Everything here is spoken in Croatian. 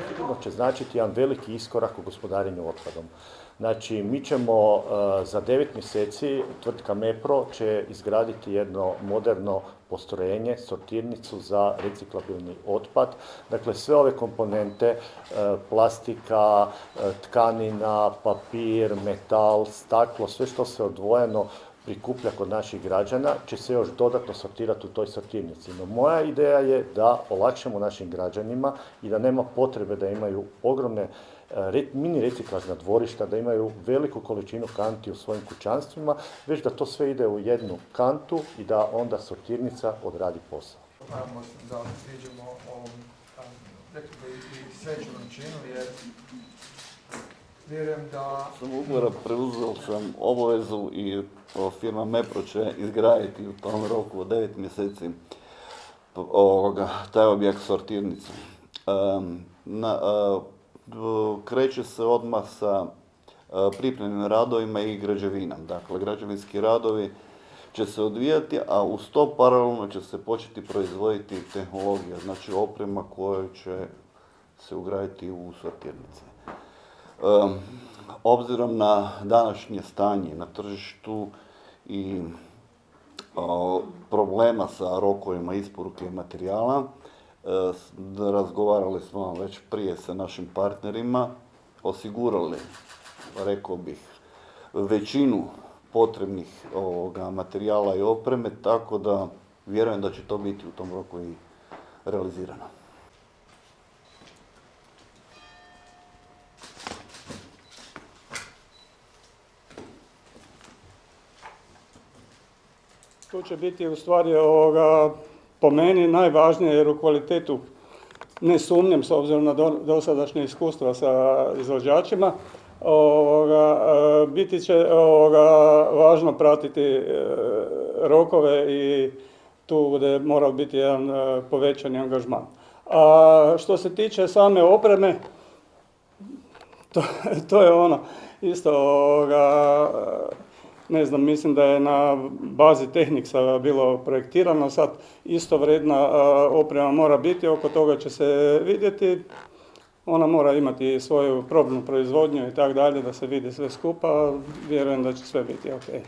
Sigurno će značiti jedan veliki iskorak u gospodarenju otpadom. Znači, mi ćemo za 9 mjeseci, tvrtka MEPRO će izgraditi jedno moderno postrojenje, sortirnicu za reciklabilni otpad. Dakle, sve ove komponente, plastika, tkanina, papir, metal, staklo, sve što se odvojeno prikuplja kod naših građana će se još dodatno sortirati u toj sortirnici. No moja ideja je da olakšamo našim građanima i da nema potrebe da imaju ogromne mini reciklažna dvorišta, da imaju veliku količinu kanti u svojim kućanstvima, već da to sve ide u jednu kantu i da onda sortirnica odradi posao. Naravno da priđemo ovom, rekli bi i svečanom činu, jer vjerujem da... Sam ugovora preuzeo sam obavezu i firma MEPRO će izgraditi u tom roku od 9 mjeseci taj objekt sortirnicu. Kreće se odmah sa pripremnim radovima i građevinom. Dakle, građevinski radovi će se odvijati, a uz to paralelno će se početi proizvoditi tehnologija, znači oprema koja će se ugraditi u sortirnice. Obzirom na današnje stanje na tržištu i problema sa rokovima isporuke materijala, razgovarali smo već prije sa našim partnerima, osigurali, rekao bih, većinu potrebnih materijala i opreme, tako da vjerujem da će to biti u tom roku i realizirano. Tu će biti u stvari po meni najvažnije, jer u kvalitetu ne sumnjam s obzirom na dosadašnje iskustva sa izvođačima, biti će važno pratiti rokove i tu bude morao biti jedan povećani angažman. A što se tiče same opreme, to je ono isto ne znam, mislim da je na bazi Tehniksa bilo projektirano, sad isto vrijedna oprema mora biti, oko toga će se vidjeti. Ona mora imati svoju probnu proizvodnju i tako dalje, da se vidi sve skupa, vjerujem da će sve biti ok.